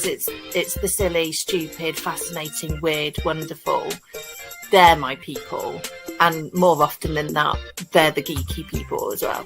because it's the silly, stupid, fascinating, weird, wonderful. They're my people, and more often than not, they're the geeky people as well.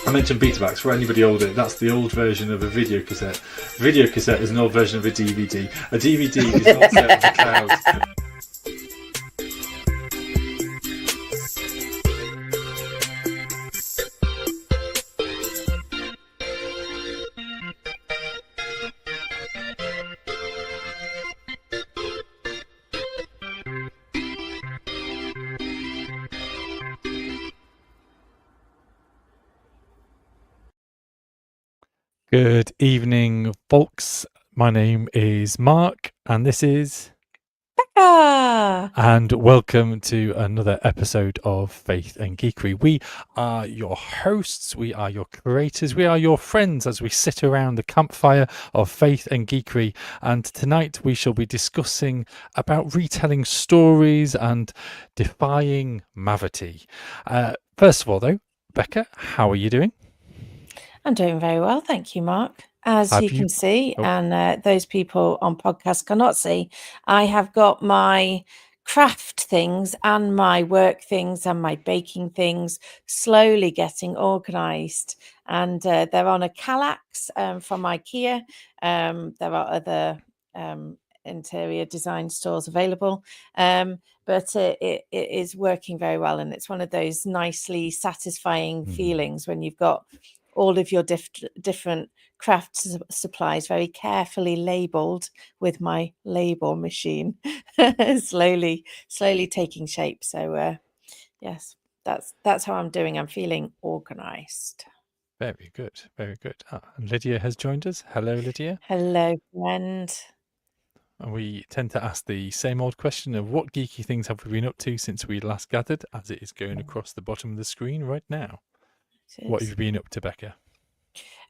I mentioned Betamax. For anybody older, that's the old version of a video cassette. Video cassette is an old version of a DVD. A DVD is not set in the cloud. Good evening, folks. My name is Mark, and this is Becca. And welcome to another episode of Faith and Geekery. We are your hosts, we are your creators, we are your friends as we sit around the campfire of Faith and Geekery. And tonight we shall be discussing about retelling stories and defying Mavity. First of all, though, Becca, how are you doing? I'm doing very well, thank you, Mark. As you can see, and those people on podcast cannot see, I have got my craft things and my work things and my baking things slowly getting organised. And they're on a Kallax from IKEA. There are other interior design stores available. But it is working very well. And it's one of those nicely satisfying feelings when you've got all of your different craft supplies very carefully labeled with my label machine, slowly taking shape. So yes, that's how I'm doing. I'm feeling organized. Very good, very good. And Lydia has joined us. Hello, Lydia. Hello, friend. And we tend to ask the same old question of what geeky things have we been up to since we last gathered, as it is going across the bottom of the screen right now. What have you been up to, Becca?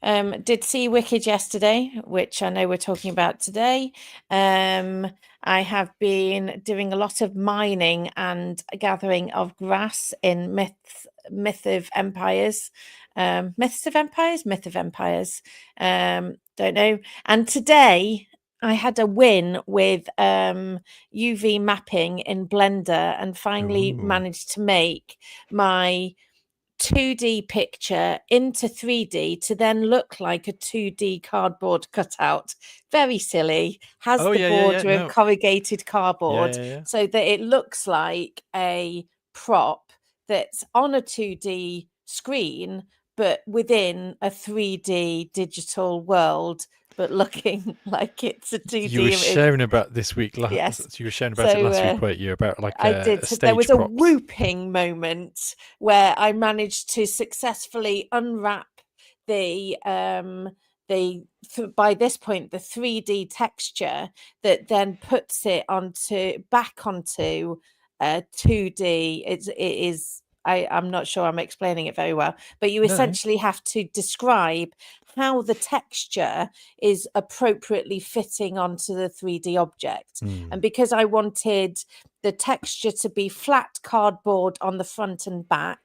Did see Wicked yesterday, which I know we're talking about today. I have been doing a lot of mining and gathering of grass in Myth of Empires. Don't know. And today I had a win with UV mapping in Blender and finally managed to make my 2D picture into 3D to then look like a 2D cardboard cutout. Very silly. Has the border of corrugated cardboard so that it looks like a prop that's on a 2D screen but within a 3D digital world, but looking like it's a 2D. You were sharing about this week. Yes. You were sharing about it last week, weren't you? About like I did. So there was props. A whooping moment where I managed to successfully unwrap by this point the 3D texture that then puts it back onto 2D. It is. I'm not sure I'm explaining it very well, but you essentially have to describe how the texture is appropriately fitting onto the 3D object. And because I wanted the texture to be flat cardboard on the front and back,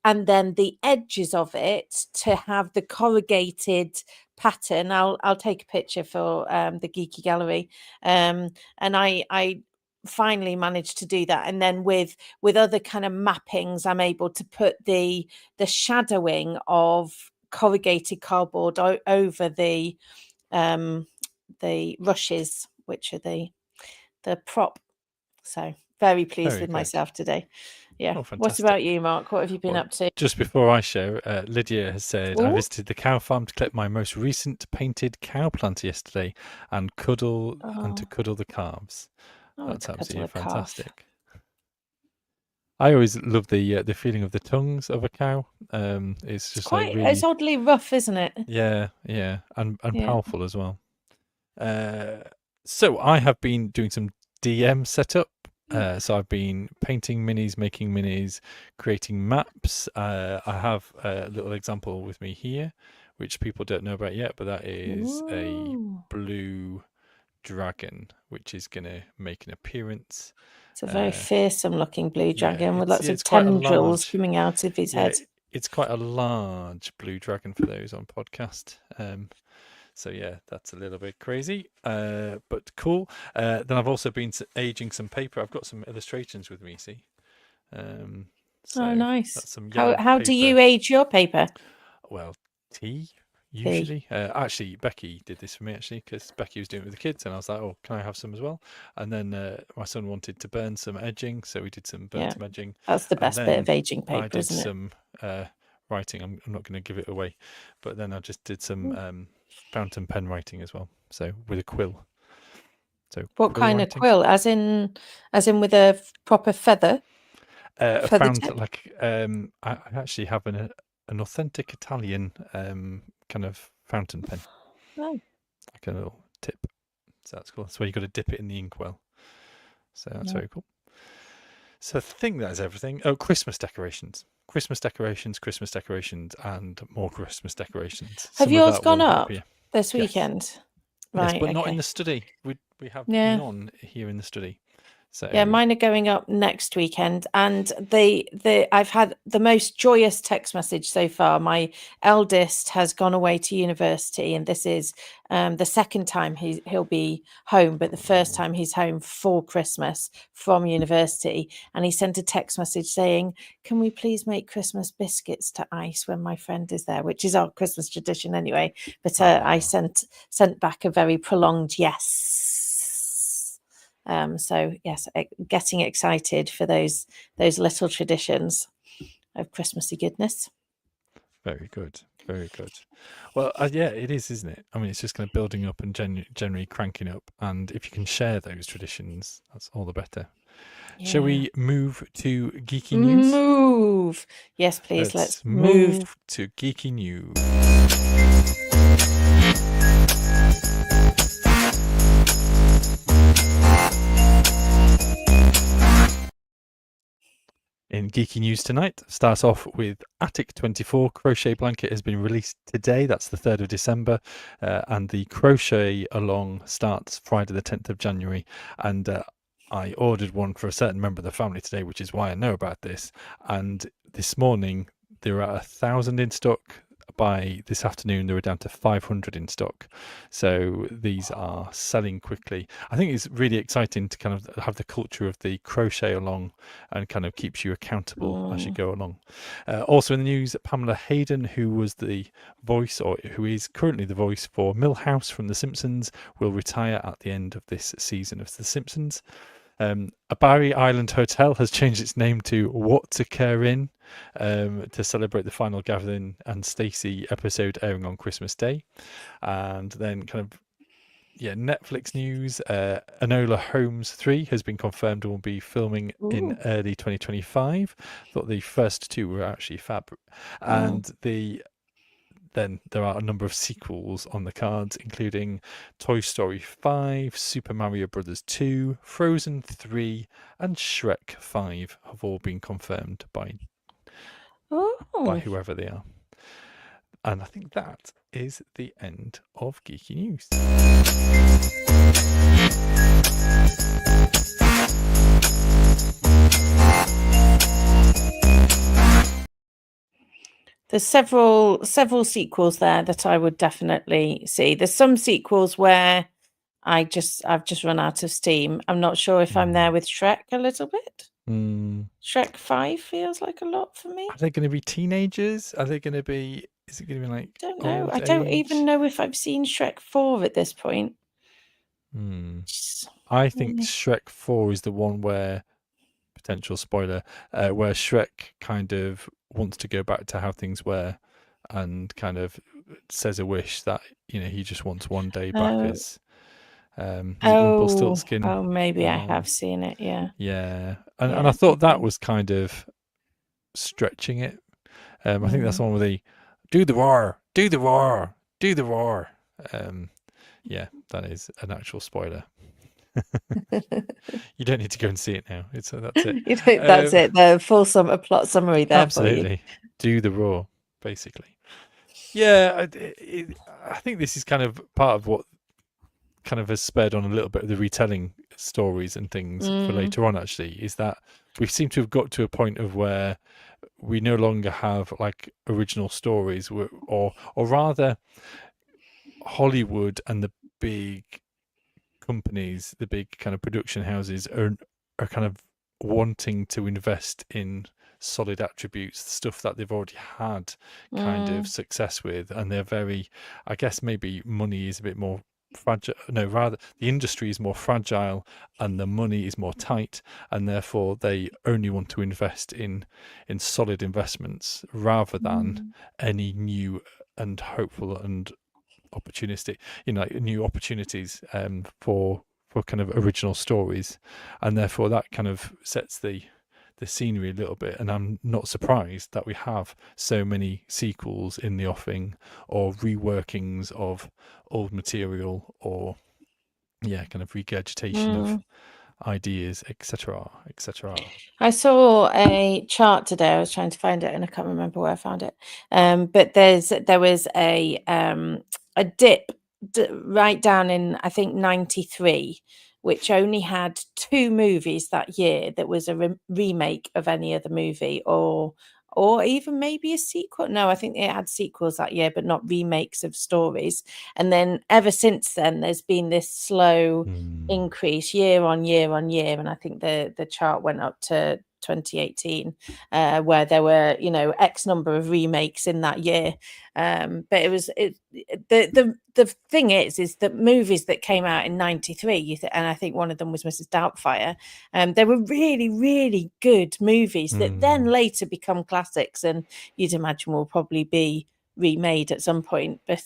and then the edges of it to have the corrugated pattern. I'll take a picture for the Geeky Gallery. And I finally managed to do that, and then with other kind of mappings I'm able to put the shadowing of corrugated cardboard over the rushes, which are the prop. So very pleased with myself today. Yeah. What about you, Mark? What have you been up to? Just before I share, Lydia has said, I visited the cow farm to collect my most recent painted cow planter yesterday and to cuddle the calves. That's absolutely fantastic. I always love the feeling of the tongues of a cow. It's just quite, like really, it's oddly rough, isn't it? Yeah, and powerful as well. So I have been doing some DM setup So I've been painting minis, making minis, creating maps. I have a little example with me here, which people don't know about yet, but that is a Ooh. blue dragon, which is going to make an appearance. It's a very fearsome looking blue dragon with lots of it's quite a tendrils large, coming out of his head. it's quite a large blue dragon for those on podcast. So yeah, that's a little bit crazy, but cool. Then I've also been aging some paper. I've got some illustrations with me. See, so Oh, nice. that's some yellow How do you paper. age your paper? Well, tea usually. Actually, Becky did this for me actually because Becky was doing it with the kids, and I was like, "Oh, can I have some as well?" And then my son wanted to burn some edging, so we did some some edging. That's the best bit of aging paper, I did isn't it? some writing. I'm not going to give it away, but then I just did some fountain pen writing as well. So with a quill. So what quill kind writing. of quill? As in with a proper feather? A fountain, like I actually have an authentic Italian kind of fountain pen. Oh. Like a little tip. So that's cool. That's where you got to dip it in the inkwell. So that's very cool. So I think that's everything. Oh, Christmas decorations. Christmas decorations, and more Christmas decorations. Have yours gone up this weekend? Yes, but not in the study. We have none here in the study. So yeah, mine are going up next weekend, and I've had the most joyous text message so far. My eldest has gone away to university, and this is the second time he'll be home, but the first time he's home for Christmas from university. And he sent a text message saying, "Can we please make Christmas biscuits to ice when my friend is there?" Which is our Christmas tradition anyway. But I sent back a very prolonged yes. So yes, getting excited for those little traditions of Christmassy goodness. Very good, very good. Well, yeah, it is, isn't it? I mean, it's just kind of building up and generally cranking up. And if you can share those traditions, that's all the better. Yeah. Shall we move to geeky news? Move. Yes, please. Let's move to geeky news. In geeky news tonight, starts off with Attic 24 crochet blanket has been released today. That's the 3rd of December, and the crochet along starts Friday the 10th of January. And I ordered one for a certain member of the family today, which is why I know about this. And this morning there are 1,000 in stock. By this afternoon, they were down to 500 in stock. So these are selling quickly. I think it's really exciting to kind of have the culture of the crochet along and kind of keeps you accountable as you go along. Also in the news, Pamela Hayden, who was the voice, or who is currently the voice for Milhouse from The Simpsons, will retire at the end of this season of The Simpsons. A Barry Island hotel has changed its name to What to Care In to celebrate the final Gavin and Stacey episode airing on Christmas Day. And then kind of, Netflix news. Enola Holmes 3 has been confirmed and will be filming in early 2025. Thought the first two were actually fab. And then there are a number of sequels on the cards, including Toy Story 5, Super Mario Bros. 2, Frozen 3, and Shrek 5 have all been confirmed by whoever they are. And I think that is the end of Geeky News. There's several sequels there that I would definitely see. There's some sequels where I've just run out of steam. I'm not sure if I'm there with Shrek a little bit. Shrek 5 feels like a lot for me. Are they going to be teenagers? Are they going to be? Is it going to be like? Don't know. I don't even know if I've seen Shrek 4 at this point. I think Shrek 4 is the one where, potential spoiler, where Shrek kind of wants to go back to how things were and kind of says a wish that he just wants one day back as Rumpelstiltskin. Oh, maybe I have seen it. Yeah. And I thought that was kind of stretching it. I think that's the one where they do the roar. Yeah, that is an actual spoiler. You don't need to go and see it now. That's it. That's it. The full plot summary there for you. Absolutely. Do the raw, basically. Yeah, I think this is kind of part of what kind of has spurred on a little bit of the retelling stories and things for later on, actually, is that we seem to have got to a point of where we no longer have like original stories, or rather Hollywood and the big companies, the big kind of production houses are kind of wanting to invest in solid attributes, stuff that they've already had kind of success with, and they're very, I guess maybe money is a bit more fragile. No, rather the industry is more fragile and the money is more tight, and therefore they only want to invest in solid investments rather than any new and hopeful and opportunistic, new opportunities for kind of original stories, and therefore that kind of sets the scenery a little bit. And I'm not surprised that we have so many sequels in the offing, or reworkings of old material, or kind of regurgitation of ideas, etc. I saw a chart today. I was trying to find it and I can't remember where I found it. But there was a dip right down in, I think, 93, which only had 2 movies that year that was a remake of any other movie, or even maybe a sequel. No, I think it had sequels that year, but not remakes of stories. And then ever since then, there's been this slow increase year on year on year. And I think the chart went up to 2018, where there were, X number of remakes in that year. But the thing is that movies that came out in 93, and I think one of them was Mrs. Doubtfire, they were really, really good movies that then later become classics, and you'd imagine will probably be remade at some point. But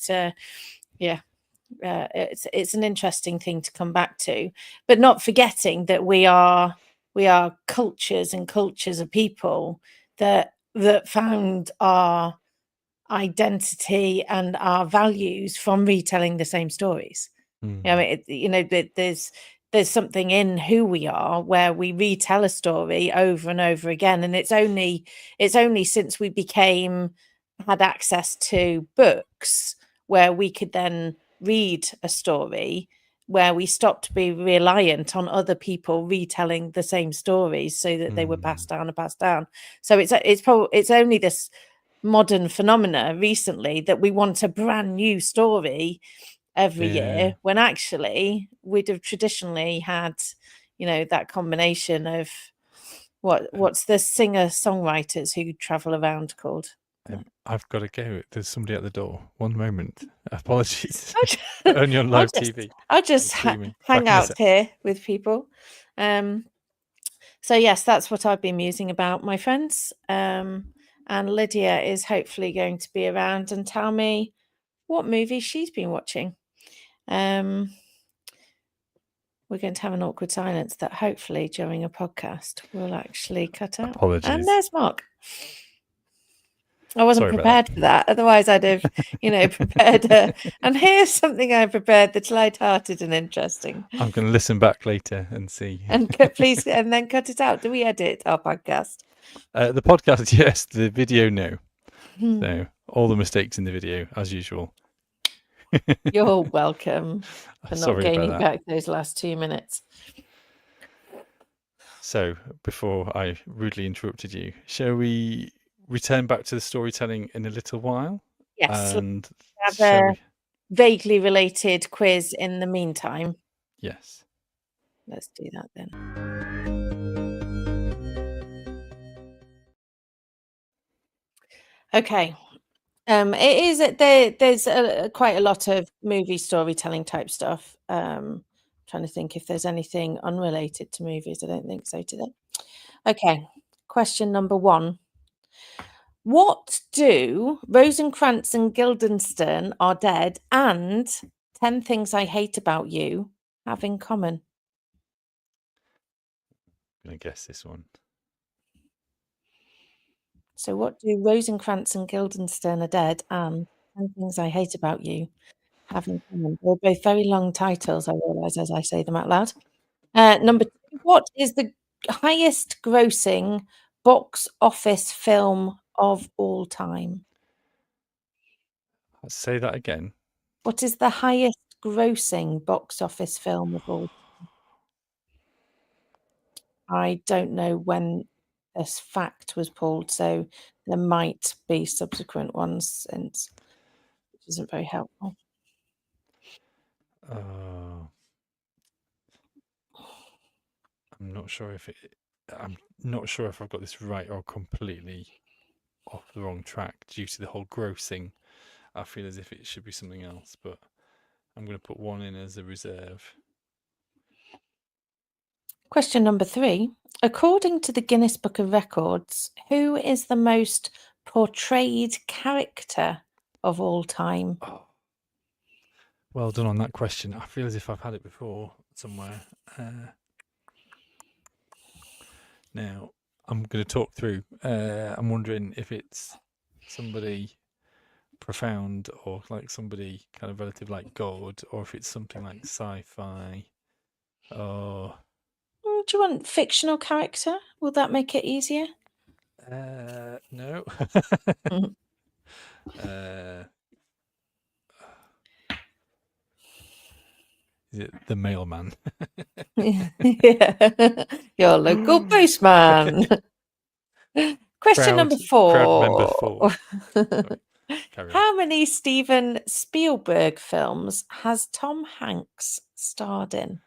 it's an interesting thing to come back to, but not forgetting that we are cultures and cultures of people that found our identity and our values from retelling the same stories. I mean, there's something in who we are where we retell a story over and over again, and it's only since we had access to books where we could then read a story, where we stopped being reliant on other people retelling the same stories so that they were passed down and passed down. So it's only this modern phenomena recently that we want a brand new story every year, when actually we'd have traditionally had, that combination of what's the singer-songwriters who travel around called? I've got to go. There's somebody at the door. One moment. Apologies. Only on live TV. I'll just hang out here with people. So yes, that's what I've been musing about, my friends. And Lydia is hopefully going to be around and tell me what movie she's been watching. We're going to have an awkward silence that hopefully during a podcast will actually cut out. Apologies. And there's Mark. I wasn't prepared for that. Otherwise, I'd have, prepared. And here's something I prepared that's lighthearted and interesting. I'm going to listen back later and see. And please, and then cut it out. Do we edit our podcast? The podcast, yes. The video, no. So all the mistakes in the video, as usual. You're welcome for not gaining about back those last 2 minutes. So before I rudely interrupted you, shall we return back to the storytelling in a little while? Yes. And have a vaguely related quiz in the meantime. Yes. Let's do that then. Okay. It is there's quite a lot of movie storytelling type stuff. Trying to think if there's anything unrelated to movies. I don't think so today. Okay. Question number 1. What do Rosencrantz and Guildenstern Are Dead and 10 Things I Hate About You have in common? I'm going to guess this one. So what do Rosencrantz and Guildenstern Are Dead and 10 Things I Hate About You have in common? They're both very long titles, I realise, as I say them out loud. Number 2, what is the highest grossing box office film of all time? Say that again. What is the highest grossing box office film of all? I don't know when this fact was pulled, so there might be subsequent ones, which isn't very helpful. I'm not sure if I'm not sure if I've got this right or completely off the wrong track due to the whole grossing. I feel as if it should be something else, but I'm going to put one in as a reserve. Question number 3. According to the Guinness Book of Records, who is the most portrayed character of all time? Oh, well done on that question. I feel as if I've had it before somewhere. Now, I'm going to talk through. I'm wondering if it's somebody profound or like somebody kind of relative like God, or if it's something like sci-fi. Oh, Do you want fictional character? Will that make it easier? no. Mhm. Is it the mailman? Yeah. Your local postman. Question number 4. Crowd member 4. Carry on. How many Steven Spielberg films has Tom Hanks starred in?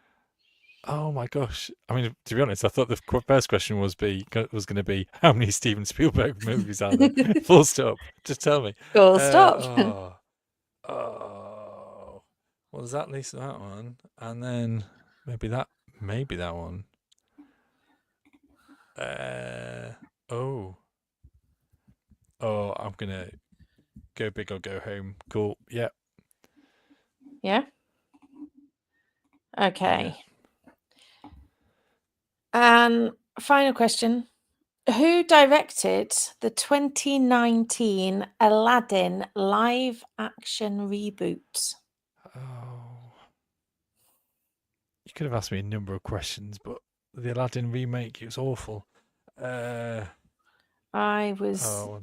Oh my gosh! I mean, to be honest, I thought the first question was going to be how many Steven Spielberg movies are there? Full stop. Just tell me. Full stop. Oh, well, there's at least that one, and then maybe that one. I'm gonna go big or go home. Cool. Yeah. Yeah. Okay. And final question. Who directed the 2019 Aladdin live action reboot? Oh, you could have asked me a number of questions, but the Aladdin remake, it was awful. One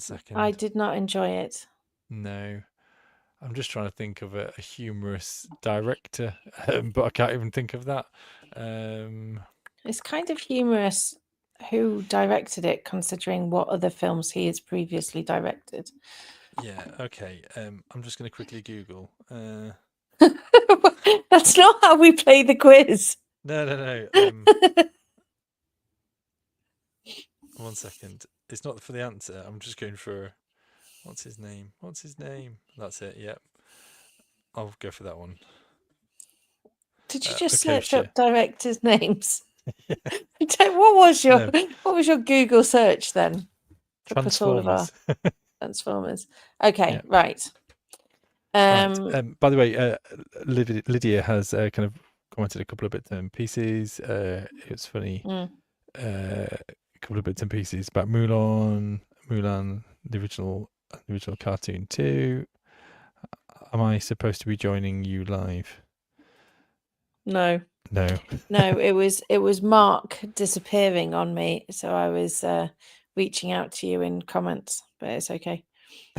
second. I did not enjoy it. No, I'm just trying to think of a humorous director, but I can't even think of that. It's kind of humorous who directed it, considering what other films he has previously directed. Yeah, okay. I'm just going to quickly Google. That's not how we play the quiz. No. One second. It's not for the answer. I'm just going for... What's his name? That's it, yep. I'll go for that one. Did you just search up directors' names? Yeah. What was your Google search then? Transformers. Transformers. Okay, yeah. Right. By the way, Lydia has kind of commented a couple of bits and pieces. It was funny. A couple of bits and pieces about Mulan, the original cartoon too. Am I supposed to be joining you live? No. It was Mark disappearing on me, so I was reaching out to you in comments, but it's okay.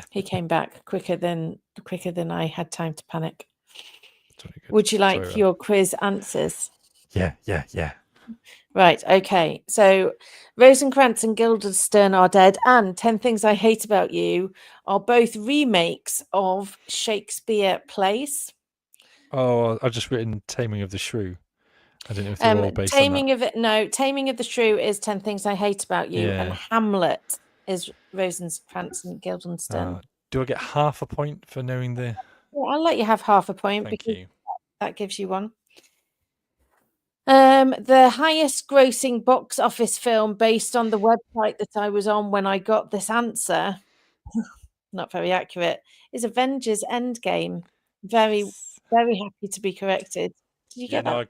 He came back quicker than I had time to panic. Would you like your quiz answers? Yeah. Right, okay. So Rosencrantz and Guildenstern Are Dead and 10 Things I Hate About You are both remakes of Shakespeare plays. Oh, I've just written Taming of the Shrew. I don't know if they're all based on that. Taming of the Shrew is 10 Things I Hate About You, and Hamlet is Rosencrantz and Guildenstern. Do I get half a point for knowing the... Well, I'll let you have half a point. Thank you. That gives you one. The highest grossing box office film based on the website that I was on when I got this answer, not very accurate, is Avengers Endgame. Very, very happy to be corrected. Did you get that? No, I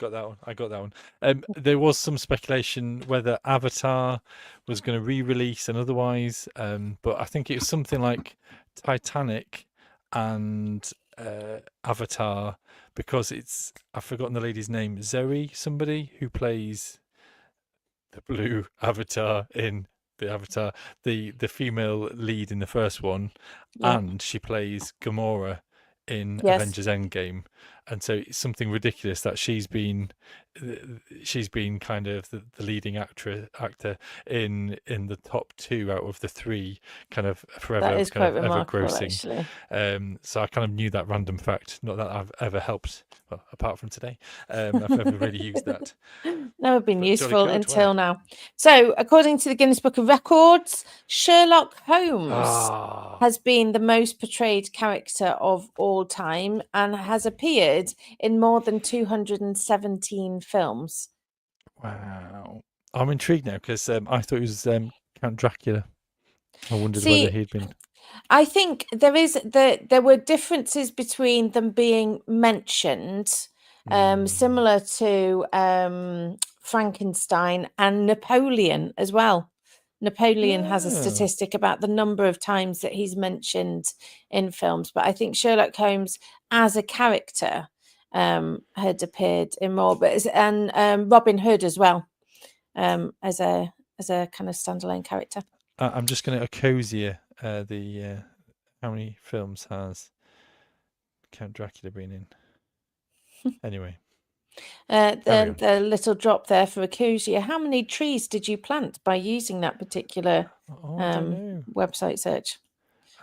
got that one. There was some speculation whether Avatar was going to re-release and otherwise, but I think it was something like Titanic and Avatar, because I've forgotten the lady's name, Zoe, somebody who plays the blue Avatar in the Avatar, the female lead in the first one, Yeah. and she plays Gamora in Yes. Avengers Endgame, and so it's something ridiculous that she's been kind of the leading actor in the top 2 out of the 3, kind of forever, That is kind quite of ever remarkable, grossing. actually. So I kind of knew that random fact. Not that I've ever helped, well, apart from today, I've never really used that. Never been But jolly useful good, until wow. now. So, according to the Guinness Book of Records, Sherlock Holmes Ah, has been the most portrayed character of all time and has appeared in more than 217 films. wow. I'm intrigued now because I thought it was Count Dracula. I wondered See, whether he'd been. I think there were differences between them being mentioned, similar to Frankenstein and Napoleon as well. Napoleon has a Oh. statistic about the number of times that he's mentioned in films, but I think Sherlock Holmes as a character had appeared in more, and Robin Hood as well, as a kind of standalone character. I'm just going to cozier the how many films has Count Dracula been in? Anyway, The little drop there for Acusia. How many trees did you plant by using that particular I don't know. website search?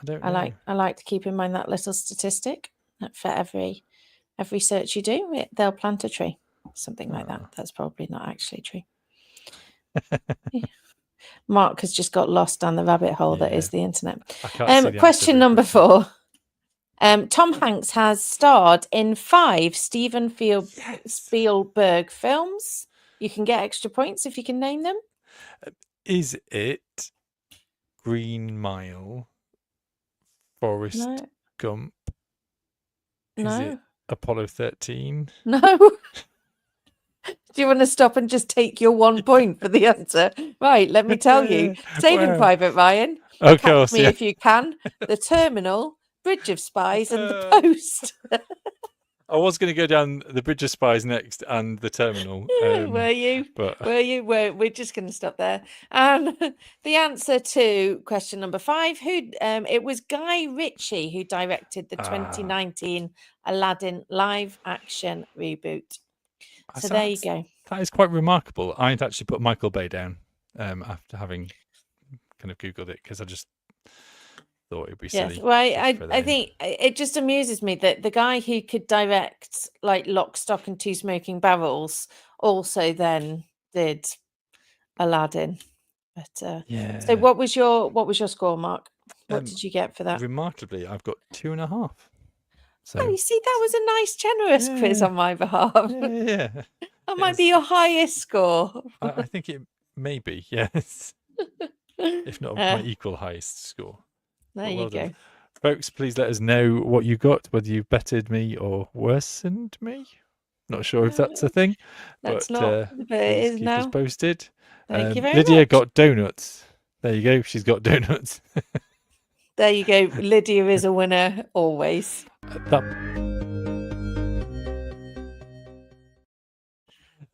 I don't know. I like to keep in mind that little statistic that for every search you do, they'll plant a tree, something like that. That's probably not actually true. Yeah. Mark has just got lost down the rabbit hole that is the internet. I can't see the Question answer number quickly. 4. Tom Hanks has starred in 5 Steven Spielberg films. You can get extra points if you can name them. Is it Green Mile, Forrest Gump? Is it Apollo 13? No. Do you want to stop and just take your 1 point for the answer? Right, let me tell you. Saving Private Ryan. Of Catch course, Me If You Can. The Terminal, Bridge of Spies, and The Post. I was going to go down The Bridge of Spies next and The Terminal. Were you? But Were you? We're just going to stop there. The answer to question number 5, it was Guy Ritchie who directed the 2019 Aladdin live action reboot. So there you go. That is quite remarkable. I'd actually put Michael Bay down after having kind of Googled it, because I just thought it'd be silly. Yes, well, I think it just amuses me that the guy who could direct like Lock, Stock and Two Smoking Barrels also then did Aladdin. But yeah. So what was your score, Mark? What did you get for that? Remarkably, I've got 2.5. So you see, that was a nice, generous quiz on my behalf. Yeah. That might be your highest score. I think it may be, yes. If not my equal highest score. There you go. Folks, please let us know what you got, whether you bettered me or worsened me. Not sure if that's a thing. That's but, not, but it is keep now. us posted. Thank you very Lydia much. got donuts. There you go. She's got donuts. There you go. Lydia is a winner always.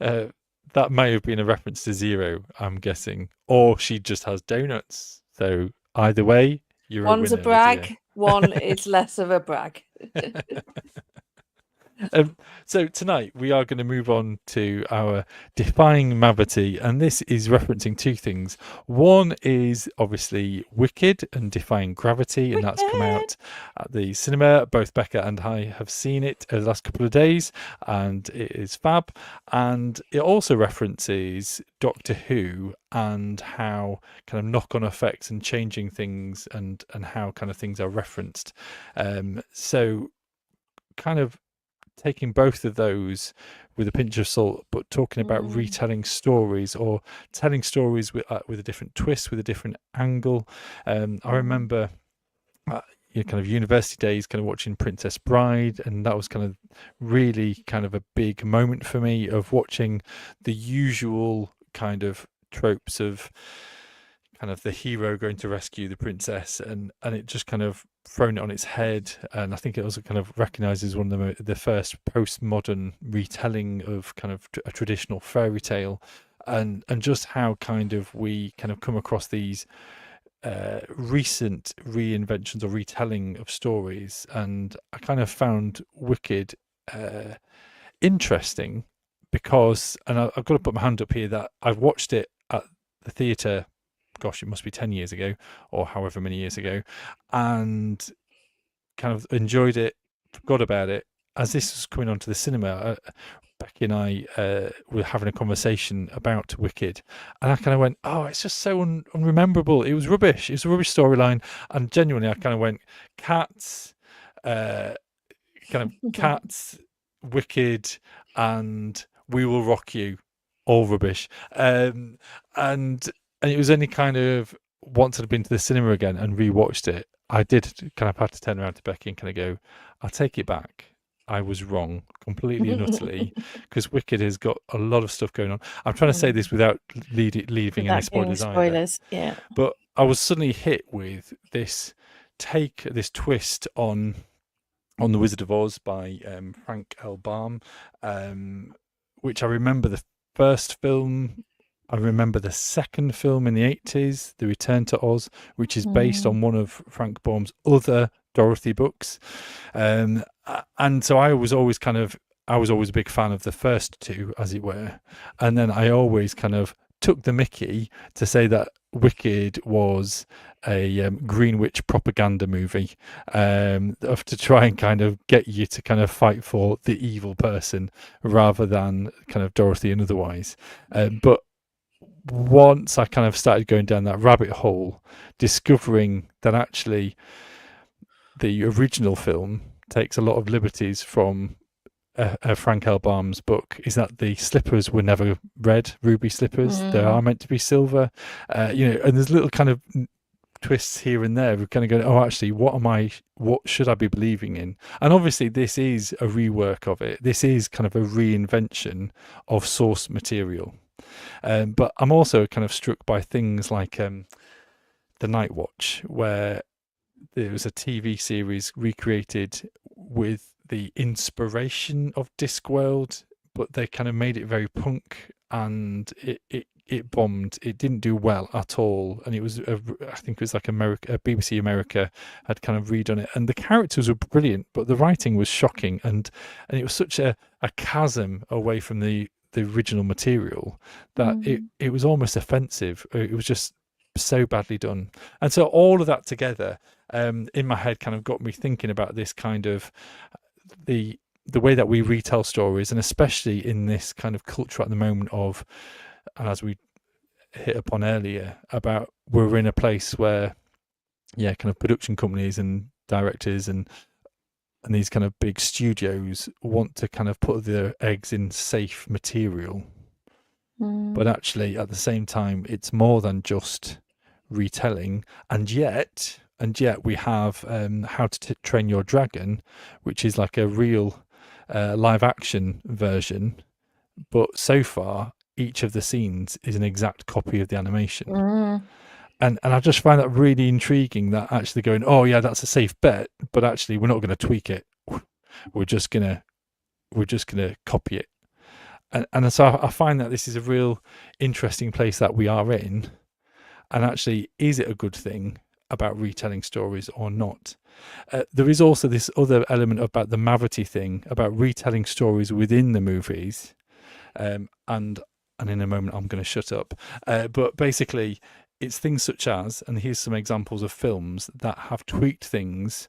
That may have been a reference to Zero, I'm guessing, or she just has donuts. So either way, you're One's a winner, a brag, Lydia. one is less of a brag. So tonight we are going to move on to our Defying Mavity, and this is referencing 2 things. One is obviously Wicked and Defying Gravity, and that's come out at the cinema. Both Becca and I have seen it the last couple of days, and it is fab. And it also references Doctor Who and how kind of knock-on effects and changing things, and how kind of things are referenced. So kind of taking both of those with a pinch of salt, but talking about retelling stories, or telling stories with a different twist, with a different angle. I remember kind of university days, kind of watching Princess Bride, and that was kind of really kind of a big moment for me, of watching the usual kind of tropes of kind of the hero going to rescue the princess, and it just kind of thrown it on its head, and I think it also kind of recognises one of the first postmodern retelling of kind of a traditional fairy tale, and just how kind of we kind of come across these recent reinventions or retelling of stories. And I kind of found Wicked interesting because, and I've got to put my hand up here, that I've watched it at the theatre, gosh, it must be 10 years ago or however many years ago, and kind of enjoyed it, forgot about it. As this was coming onto the cinema, Becky and I were having a conversation about Wicked, and I kind of went, oh, it's just so unrememberable. It was rubbish. It was a rubbish storyline. And genuinely, I kind of went, Cats, Cats, Wicked, and We Will Rock You, all rubbish. And it was only kind of once I'd been to the cinema again and rewatched it, I did kind of have to turn around to Becky and kind of go, I'll take it back. I was wrong completely and utterly, because Wicked has got a lot of stuff going on. I'm trying to say this without leaving any spoilers either. Yeah. But I was suddenly hit with this twist on The Wizard of Oz by Frank L. Baum, which I remember the first film. I remember the second film in the 80s, The Return to Oz, which is based on one of Frank Baum's other Dorothy books. And so I was always a big fan of the first two, as it were. And then I always kind of took the mickey to say that Wicked was a Greenwich propaganda movie, to try and kind of get you to kind of fight for the evil person rather than kind of Dorothy and otherwise. But once I kind of started going down that rabbit hole, discovering that actually the original film takes a lot of liberties from Frank L. Baum's book, is that the slippers were never red, ruby slippers. They are meant to be silver. And there's little kind of twists here and there. We're kind of going, oh, actually, what should I be believing in? And obviously this is a rework of it. This is kind of a reinvention of source material. But I'm also kind of struck by things like The Night Watch, where there was a TV series recreated with the inspiration of Discworld, but they kind of made it very punk, and it bombed. It didn't do well at all, and it was I think it was like BBC America had kind of redone it, and the characters were brilliant, but the writing was shocking, and it was such a chasm away from the original material that it was almost offensive. It was just so badly done. And so all of that together in my head kind of got me thinking about this kind of the way that we retell stories, and especially in this kind of culture at the moment of, and as we hit upon earlier, about we're in a place where kind of production companies and directors and these kind of big studios want to kind of put their eggs in safe material. But actually at the same time, it's more than just retelling. And yet we have How to Train Your Dragon, which is like a real live action version, but so far each of the scenes is an exact copy of the animation. And I just find that really intriguing, that actually going, oh yeah, that's a safe bet, but actually we're not going to tweak it. We're just gonna copy it. And so I find that this is a real interesting place that we are in. And actually, is it a good thing about retelling stories or not? There is also this other element about the Mavity thing, about retelling stories within the movies. And in a moment, I'm going to shut up. But basically, it's things such as, and here's some examples of films that have tweaked things,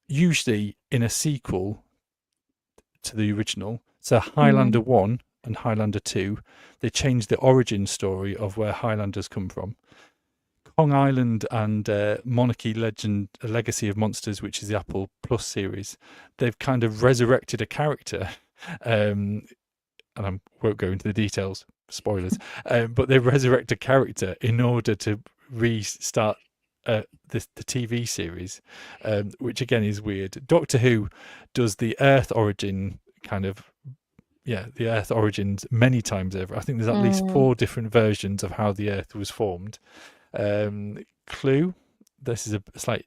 usually in a sequel to the original. So Highlander 1 and Highlander 2, they changed the origin story of where Highlanders come from. Kong Island and Monarchy Legacy of Monsters, which is the Apple Plus series, they've kind of resurrected a character, and I won't go into the details, spoilers, but they resurrect a character in order to restart the TV series, which again is weird. Doctor Who does the Earth origin kind of, the Earth origins many times over. I think there's at least 4 different versions of how the Earth was formed. Clue, this is a slight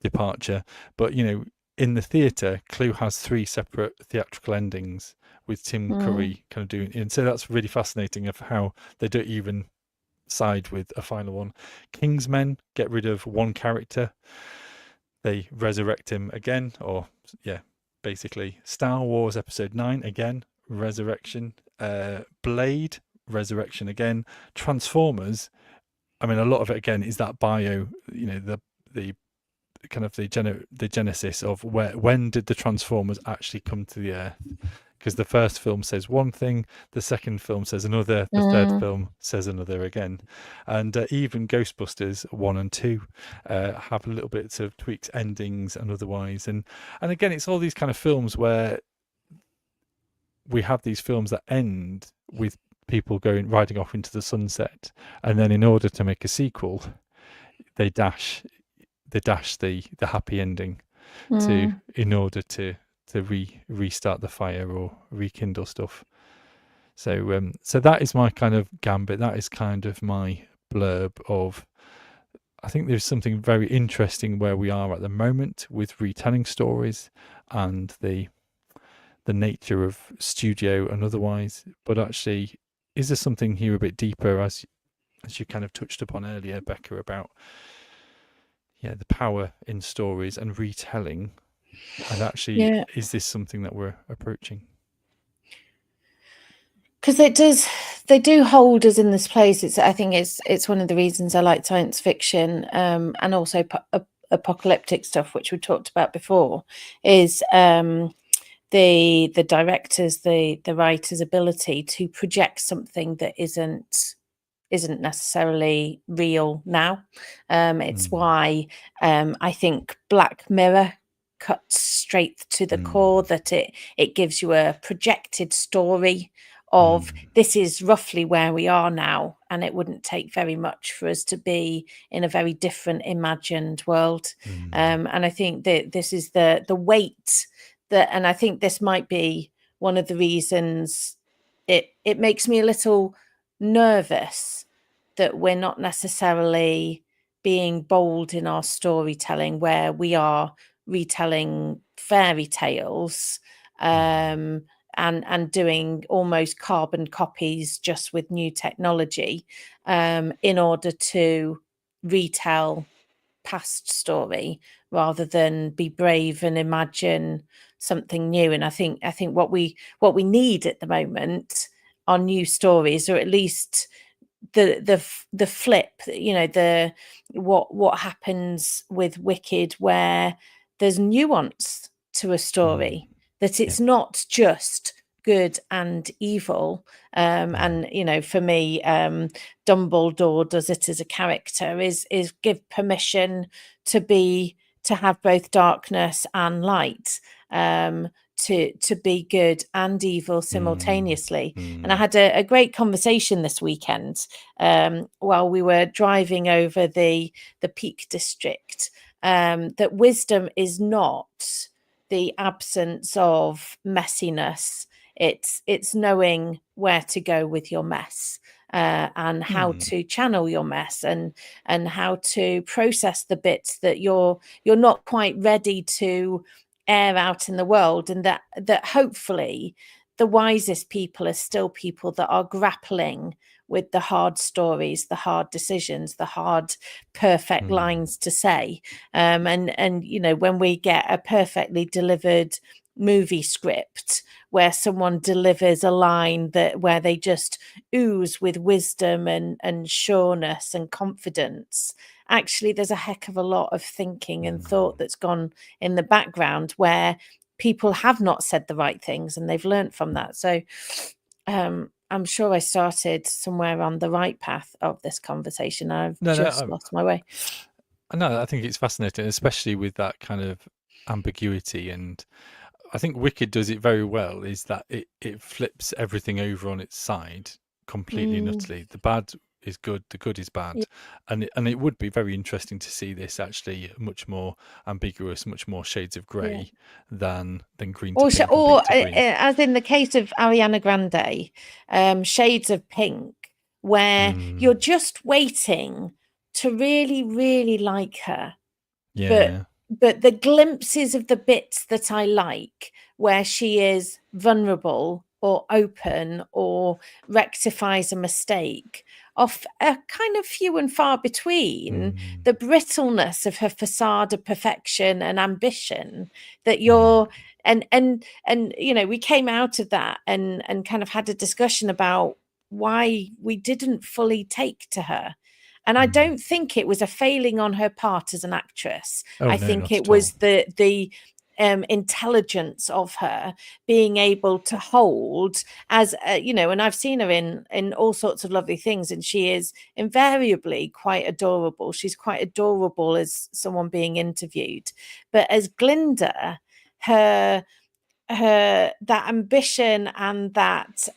departure. But in the theatre, Clue has 3 separate theatrical endings with Tim Curry kind of doing, and so that's really fascinating of how they don't even side with a final one. Kingsmen get rid of one character, they resurrect him again, or basically. Star Wars Episode 9 again, resurrection. Blade, resurrection again. Transformers, I mean, a lot of it again is that bio, the kind of the genesis of when did the Transformers actually come to the earth? Because the first film says one thing, the second film says another, the third film says another again, and even Ghostbusters 1 and 2 have a little bit of tweaks endings and otherwise, and again it's all these kind of films where we have these films that end with people riding off into the sunset, and then in order to make a sequel, they dash the happy ending in order to restart the fire or rekindle stuff. So that is my kind of gambit. That is kind of my blurb of. I think there's something very interesting where we are at the moment with retelling stories and the nature of studio and otherwise. But actually, is there something here a bit deeper, as you kind of touched upon earlier, Becca, about the power in stories and retelling? And actually, is this something that we're approaching? Because they do hold us in this place. I think it's one of the reasons I like science fiction, and also apocalyptic stuff, which we talked about before, is the directors, the writer's ability to project something that isn't necessarily real now. It's why I think Black Mirror cuts straight to the core, that it gives you a projected story of this is roughly where we are now, and it wouldn't take very much for us to be in a very different imagined world. And I think that this is the weight that, and I think this might be one of the reasons it makes me a little nervous that we're not necessarily being bold in our storytelling, where we are retelling fairy tales and doing almost carbon copies just with new technology in order to retell past story rather than be brave and imagine something new. And I think what we need at the moment are new stories, or at least the flip, the what happens with Wicked, where there's nuance to a story, that it's not just good and evil. And for me, Dumbledore does it as a character is give permission to have both darkness and light, to be good and evil simultaneously. And I had a great conversation this weekend while we were driving over the Peak District, that wisdom is not the absence of messiness. It's knowing where to go with your mess, and how to channel your mess, and how to process the bits that you're not quite ready to air out in the world, and that hopefully the wisest people are still people that are grappling with the hard stories, the hard decisions, the hard perfect lines to say, and when we get a perfectly delivered movie script where someone delivers a line where they just ooze with wisdom and sureness and confidence, actually there's a heck of a lot of thinking and thought that's gone in the background where people have not said the right things, and they've learned from that. So I'm sure I started somewhere on the right path of this conversation. I've lost my way. No, I think it's fascinating, especially with that kind of ambiguity. And I think Wicked does it very well, is that it flips everything over on its side completely and utterly. The bad is good, the good is bad. And it would be very interesting to see this actually much more ambiguous, much more shades of grey than green to pink, or pink to green. As in the case of Ariana Grande, shades of pink, where you're just waiting to really, really like her. Yeah. but the glimpses of the bits that I like, where she is vulnerable or open or rectifies a mistake, are kind of few and far between. Mm. The brittleness of her facade of perfection and ambition that you're and you know, we came out of that and kind of had a discussion about why we didn't fully take to her. And I don't think it was a failing on her part as an actress. Oh, I no, think not it at all. was the intelligence of her being able to hold as you know, and I've seen her in all sorts of lovely things, and she is invariably quite adorable. She's quite adorable as someone being interviewed, but as Glinda, her that ambition and that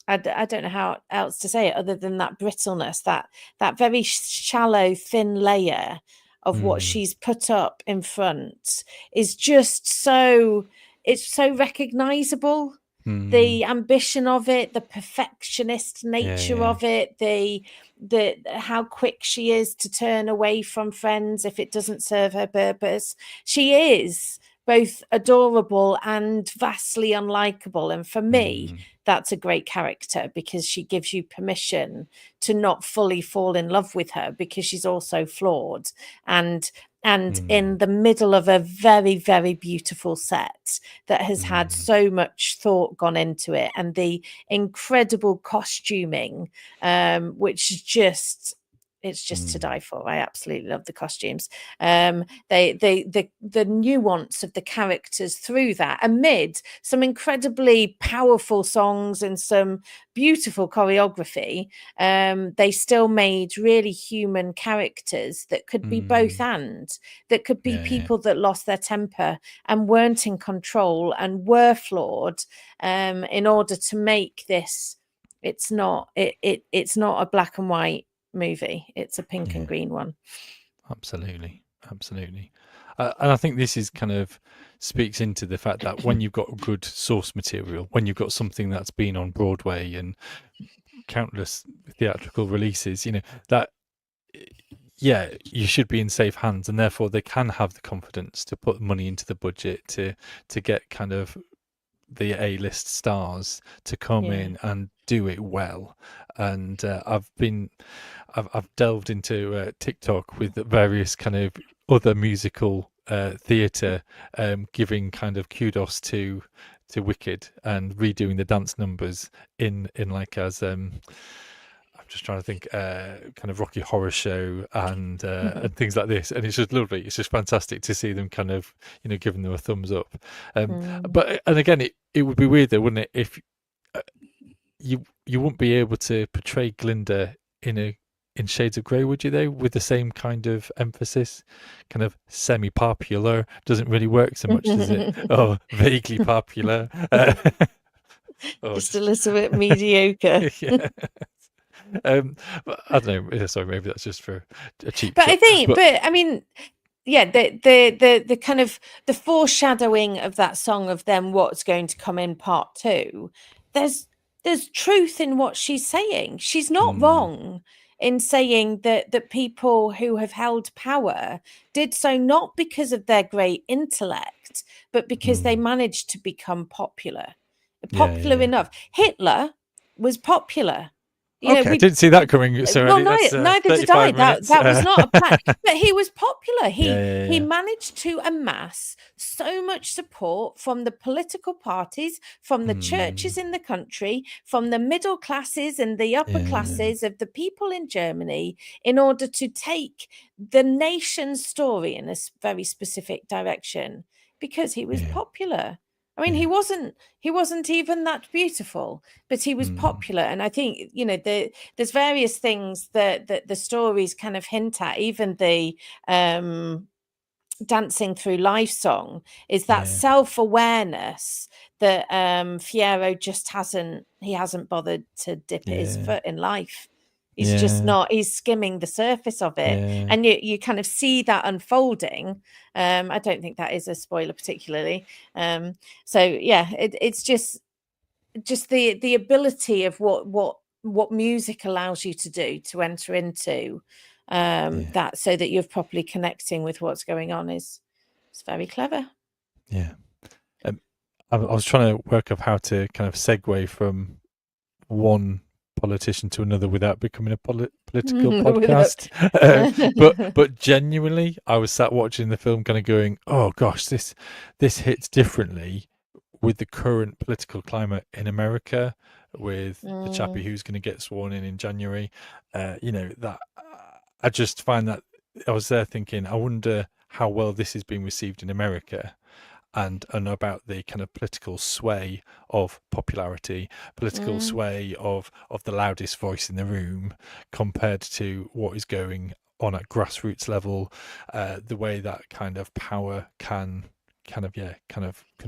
I don't know how else to say it other than that brittleness, that very shallow thin layer of what she's put up in front is just so, it's so recognizable. The ambition of it, the perfectionist nature of it, the how quick she is to turn away from friends if it doesn't serve her purpose. She is both adorable and vastly unlikable. And for me, that's a great character because she gives you permission to not fully fall in love with her because she's also flawed and in the middle of a very, very beautiful set that has had so much thought gone into it, and the incredible costuming, which is just, it's just to die for. I absolutely love the costumes. The nuance of the characters through that, amid some incredibly powerful songs and some beautiful choreography, they still made really human characters that could be both and, that could be people that lost their temper and weren't in control and were flawed, in order to make this. It's not a black and white movie. It's a pink and green one. Absolutely. And I think this is kind of speaks into the fact that when you've got good source material, when you've got something that's been on Broadway and countless theatrical releases, you know, that you should be in safe hands, and therefore they can have the confidence to put money into the budget to get kind of the A-list stars to come in and do it well. And I've delved into TikTok with various kind of other musical theatre giving kind of kudos to Wicked and redoing the dance numbers in like as I'm just trying to think kind of Rocky Horror Show and things like this, and it's just lovely. It's just fantastic to see them kind of, you know, giving them a thumbs up. But and again, it would be weird though, wouldn't it, if you wouldn't be able to portray Glinda in Shades of Grey, would you though, with the same kind of emphasis? Kind of semi-popular doesn't really work so much, does it? Oh, vaguely popular. Just a little bit mediocre. But I don't know. Sorry, maybe that's just for a cheap but shot. I think, but I mean, yeah, the kind of the foreshadowing of that song of them, what's going to come in part 2. There's truth in what she's saying. She's not wrong in saying that people who have held power did so not because of their great intellect, but because they managed to become popular enough. Hitler was popular. You know, I didn't see that coming so early. Neither did I. That was not a plan. But he was popular. He managed to amass so much support from the political parties, from the churches in the country, from the middle classes and the upper classes of the people in Germany, in order to take the nation's story in a very specific direction, because he was popular. I mean, he wasn't even that beautiful, but he was popular. And I think, you know, there's various things that the stories kind of hint at. Even the Dancing Through Life song is that self-awareness that Fiyero just hasn't bothered to dip his foot in life. He's just not, he's skimming the surface of it. And you kind of see that unfolding. I don't think that is a spoiler particularly. So yeah, it's just the ability of what music allows you to do, to enter into that, so that you're properly connecting with what's going on, is it's very clever. Yeah. I was trying to work up how to kind of segue from one politician to another without becoming a political podcast. But genuinely, I was sat watching the film kind of going, oh gosh, this hits differently with the current political climate in America, with the chappie who's going to get sworn in January. That I just find that I was there thinking, I wonder how well this is being received in America, and about the kind of political sway of popularity, political sway of the loudest voice in the room, compared to what is going on at grassroots level, the way that kind of power can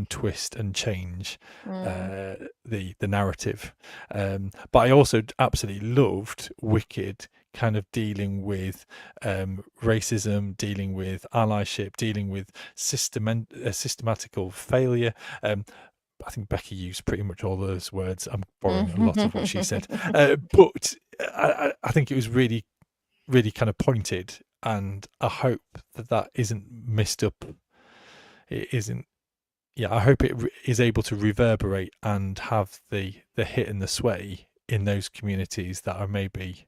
twist and change the narrative. But I also absolutely loved Wicked kind of dealing with racism, dealing with allyship, dealing with systematical failure. I think Becky used pretty much all those words. I'm borrowing a lot of what she said, but I think it was really, really kind of pointed, and I hope that isn't missed up. It isn't. Yeah, I hope it is able to reverberate and have the hit and the sway in those communities that are maybe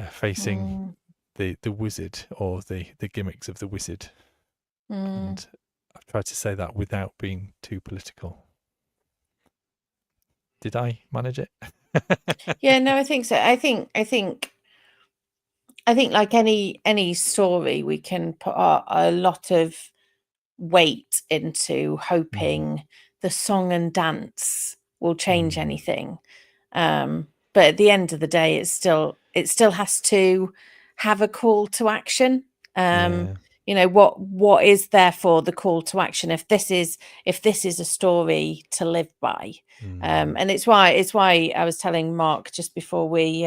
facing the wizard, or the gimmicks of the wizard. And I've tried to say that without being too political. Did I manage it? Yeah, no, I think so. I think like any story, we can put a lot of weight into hoping the song and dance will change anything. But at the end of the day, it still has to have a call to action. What is therefore the call to action, if this is a story to live by? And it's why I was telling Mark just before we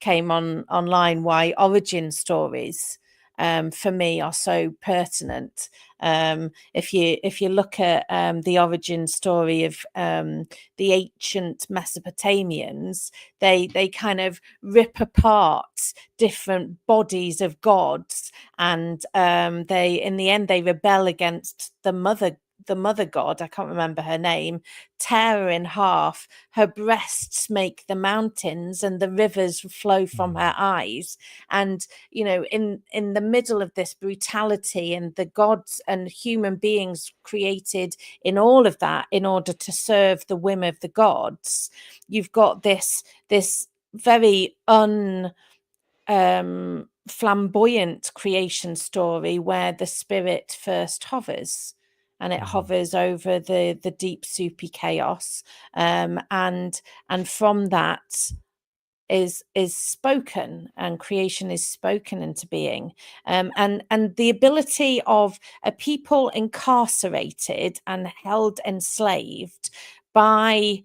came online why origin stories for me are so pertinent. If you look at the origin story of the ancient Mesopotamians, they kind of rip apart different bodies of gods, and they, in the end, they rebel against the mother god, I can't remember her name, tear her in half. Her breasts make the mountains, and the rivers flow from her eyes. And in the middle of this brutality, and the gods and human beings created in all of that in order to serve the whim of the gods, you've got this very flamboyant creation story where the spirit first hovers, and it hovers over the deep soupy chaos, and from that is spoken, and creation is spoken into being, and the ability of a people incarcerated and held enslaved by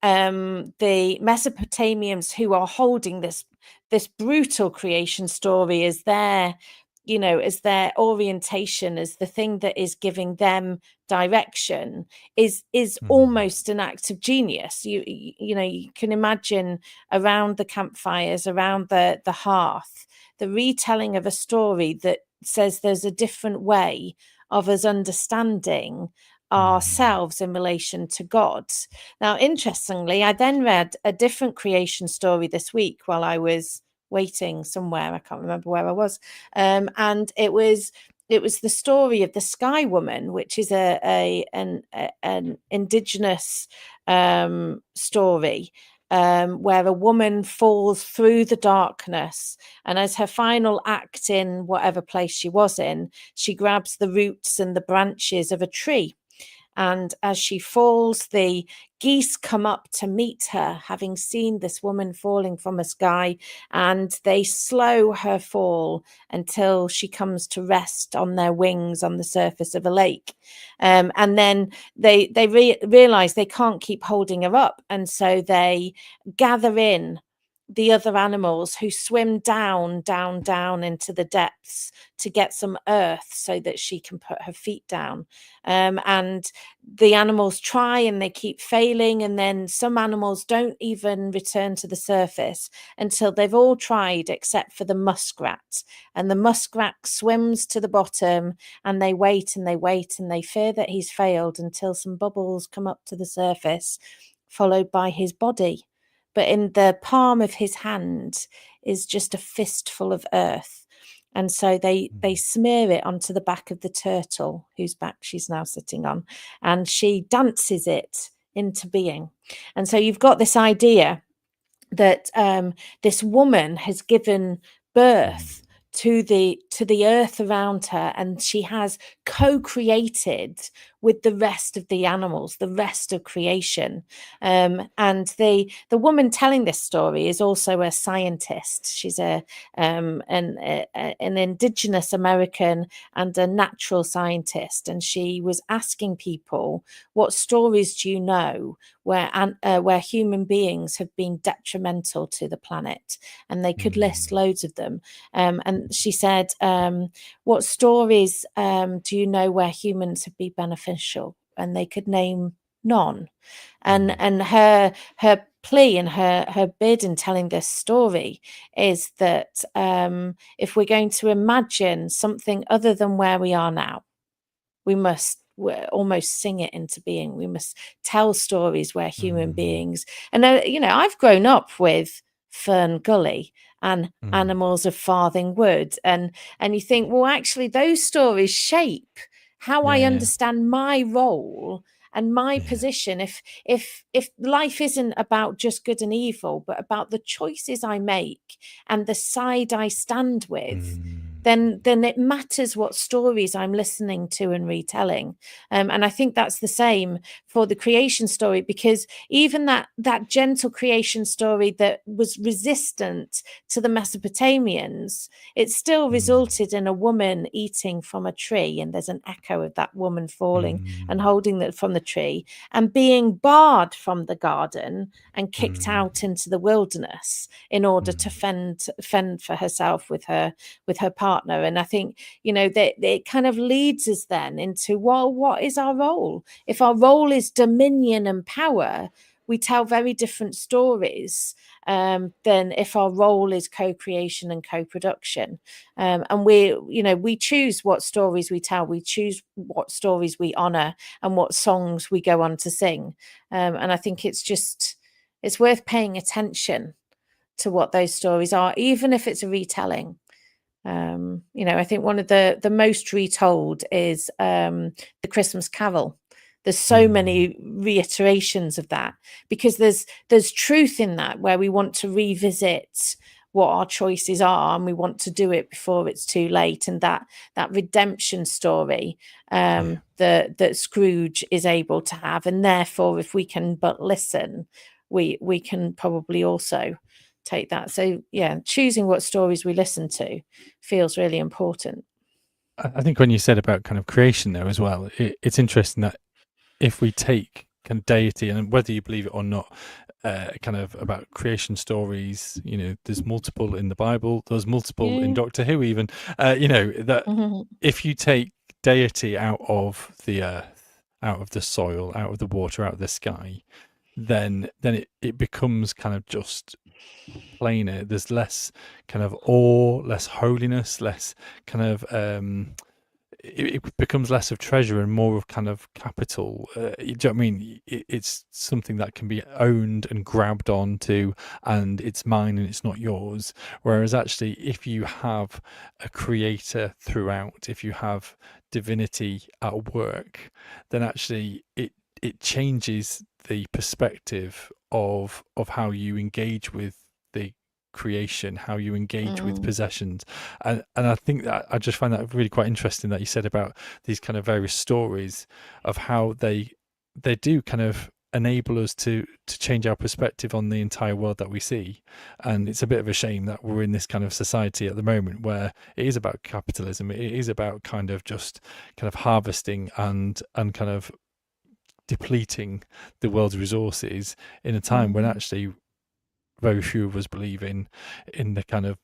the Mesopotamians, who are holding this brutal creation story as their orientation, as the thing that is giving them direction, is almost an act of genius. You can imagine around the campfires, around the hearth, the retelling of a story that says there's a different way of us understanding ourselves in relation to God. Now, interestingly, I then read a different creation story this week while I was waiting somewhere. I can't remember where I was, and it was the story of the Sky Woman, which is an indigenous story, where a woman falls through the darkness, and as her final act in whatever place she was in, she grabs the roots and the branches of a tree. And as she falls, the geese come up to meet her, having seen this woman falling from a sky, and they slow her fall until she comes to rest on their wings on the surface of a lake. And then they realize they can't keep holding her up, and so they gather in the other animals who swim down into the depths to get some earth so that she can put her feet down. And the animals try and they keep failing, and then some animals don't even return to the surface until they've all tried except for the muskrat. And the muskrat swims to the bottom, and they wait and they wait and they fear that he's failed until some bubbles come up to the surface, followed by his body. But in the palm of his hand is just a fistful of earth. And so they smear it onto the back of the turtle, whose back she's now sitting on, and she dances it into being. And so you've got this idea that this woman has given birth to the earth around her, and she has co-created with the rest of the animals, the rest of creation. And the woman telling this story is also a scientist. She's an indigenous American and a natural scientist, and she was asking people, what stories do you know where human beings have been detrimental to the planet? And they could list loads of them. And she said, what stories do you know where humans have been beneficial? And they could name none. And her plea and her bid in telling this story is that if we're going to imagine something other than where we are now, we must almost sing it into being. We must tell stories where human beings, and I've grown up with Fern Gully and Animals of Farthing Wood, and you think, well, actually those stories shape how I understand my role and my position. If life isn't about just good and evil, but about the choices I make and the side I stand with, then it matters what stories I'm listening to and retelling. And I think that's the same for the creation story, because even that gentle creation story that was resistant to the Mesopotamians, it still resulted in a woman eating from a tree, and there's an echo of that woman falling and holding that from the tree and being barred from the garden and kicked out into the wilderness in order to fend for herself with her partner. And I think, that it kind of leads us then into, well, what is our role? If our role is dominion and power, we tell very different stories than if our role is co-creation and co-production. And we choose what stories we tell. We choose what stories we honor and what songs we go on to sing. And I think it's worth paying attention to what those stories are, even if it's a retelling. I think one of the most retold is the Christmas Carol. There's so many reiterations of that, because there's truth in that, where we want to revisit what our choices are, and we want to do it before it's too late. And that redemption story that Scrooge is able to have, and therefore, if we can but listen, we can probably also take that. So choosing what stories we listen to feels really important. I think when you said about kind of creation there as well, it's interesting that if we take kind of deity, and whether you believe it or not, kind of about creation stories, there's multiple in the Bible, there's multiple in Doctor Who even, that if you take deity out of the earth, out of the soil, out of the water, out of the sky, then it becomes kind of just plainer. There's less kind of awe, less holiness, less kind of it becomes less of treasure and more of kind of capital. Do you know what I mean? It's something that can be owned and grabbed onto, and it's mine and it's not yours. Whereas actually, if you have a creator throughout, if you have divinity at work, then actually it changes the perspective of how you engage with the creation, how you engage with possessions. And I think that I just find that really quite interesting that you said about these kind of various stories of how they do kind of enable us to change our perspective on the entire world that we see. And it's a bit of a shame that we're in this kind of society at the moment where it is about capitalism, it is about kind of just kind of harvesting and kind of depleting the world's resources in a time when actually very few of us believe in the kind of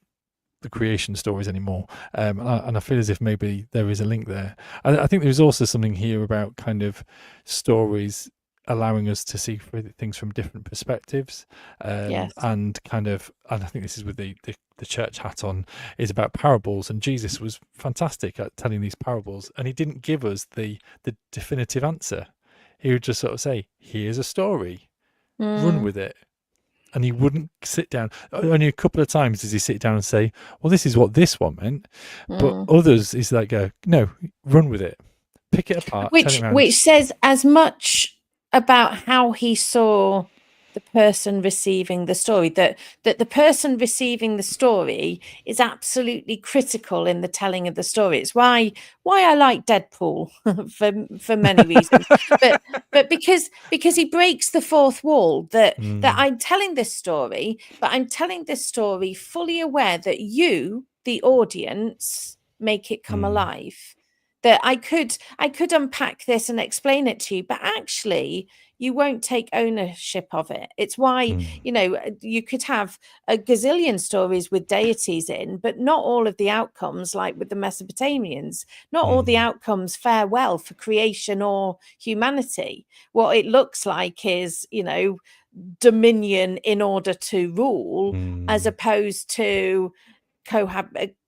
the creation stories anymore, and I feel as if maybe there is a link there. I think there's also something here about kind of stories allowing us to see things from different perspectives, Yes. and I think this is with the church hat on, is about parables, and Jesus was fantastic at telling these parables, and he didn't give us the definitive answer. He would just sort of say, here's a story, run with it. And he wouldn't sit down. Only a couple of times does he sit down and say, well, this is what this one meant. But others is like, no, run with it. Pick it apart. Which says as much about how he saw the person receiving the story, that the person receiving the story is absolutely critical in the telling of the story. It's why I like Deadpool for many reasons, but because he breaks the fourth wall, that I'm telling this story, but I'm telling this story fully aware that you, the audience, make it come alive. That I could unpack this and explain it to you, but actually you won't take ownership of it. It's why, you could have a gazillion stories with deities in, but not all of the outcomes, like with the Mesopotamians, not all the outcomes fare well for creation or humanity. What it looks like is, dominion in order to rule, as opposed to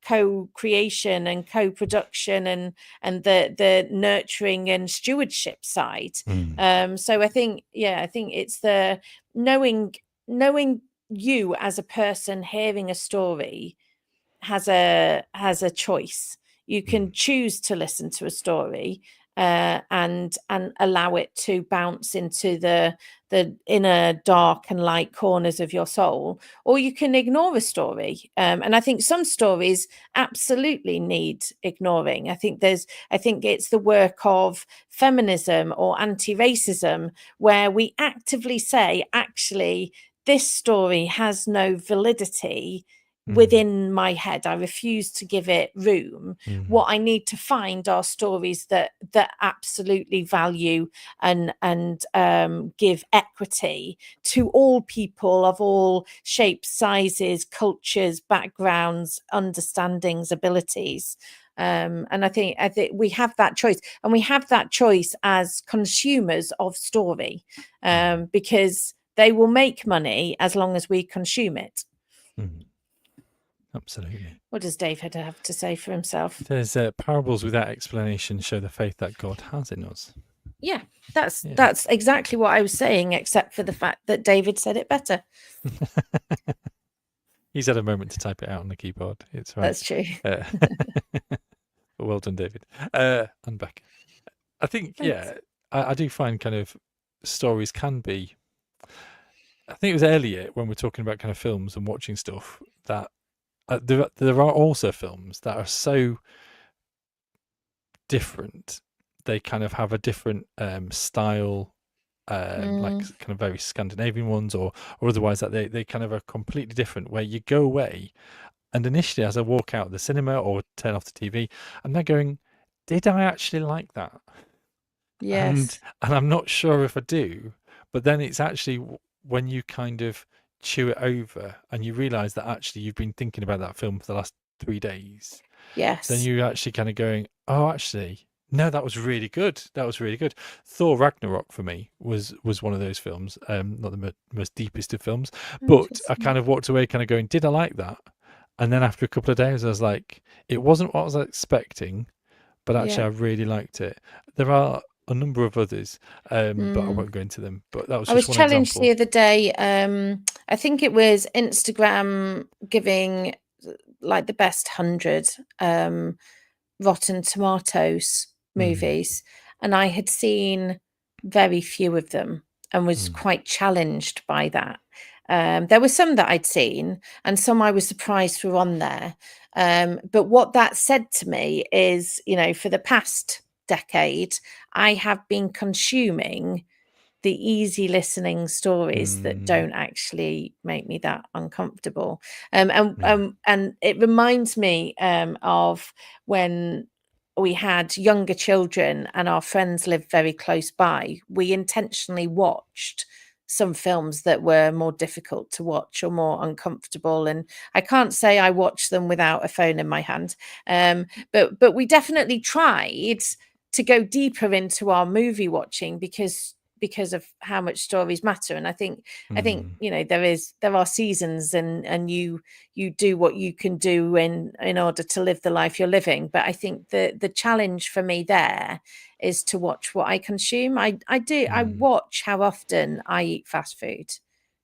co-creation and co-production and the nurturing and stewardship side. So I think it's the knowing you as a person hearing a story has a choice. You can choose to listen to a story and allow it to bounce into the inner dark and light corners of your soul, or you can ignore a story. And I think some stories absolutely need ignoring. I think it's the work of feminism or anti-racism, where we actively say, actually, this story has no validity within my head. I refuse to give it room. What I need to find are stories that absolutely value and give equity to all people of all shapes, sizes, cultures, backgrounds, understandings, abilities. And I think we have that choice, and we have that choice as consumers of story, because they will make money as long as we consume it. Absolutely. What does David have to say for himself? There's parables without explanation show the faith that God has in us. Yeah, that's exactly what I was saying, except for the fact that David said it better. He's had a moment to type it out on the keyboard. It's right. That's true. Well done, David. And Becca. I think, Thanks. I do find kind of stories can be. I think it was earlier when we're talking about kind of films and watching stuff that there are also films that are so different. They kind of have a different style, like kind of very Scandinavian ones, or otherwise that they kind of are completely different, where you go away and initially as I walk out of the cinema or turn off the TV, I'm there going, did I actually like that? Yes. And I'm not sure if I do, but then it's actually when you kind of chew it over and you realize that actually you've been thinking about that film for the last 3 days. Yes. Then you're actually kind of going, oh, actually, no, that was really good. That was really good. Thor Ragnarok for me was one of those films, not the most deepest of films, but I kind of walked away kind of going, did I like that? And then after a couple of days, I was like, it wasn't what I was expecting, but actually I really liked it. There are a number of others, but I won't go into them. But that was just one challenged example. the other day. I think it was Instagram giving like the best 100 Rotten Tomatoes movies, and I had seen very few of them and was quite challenged by that. There were some that I'd seen and some I was surprised were on there. But what that said to me is, for the past decade, I have been consuming the easy listening stories that don't actually make me that uncomfortable. And it reminds me of when we had younger children and our friends lived very close by. We intentionally watched some films that were more difficult to watch or more uncomfortable, and I can't say I watched them without a phone in my hand. But we definitely tried to go deeper into our movie watching because of how much stories matter. And I think there are seasons, and you do what you can do in order to live the life you're living. But I think the challenge for me there is to watch what I consume. I watch how often I eat fast food.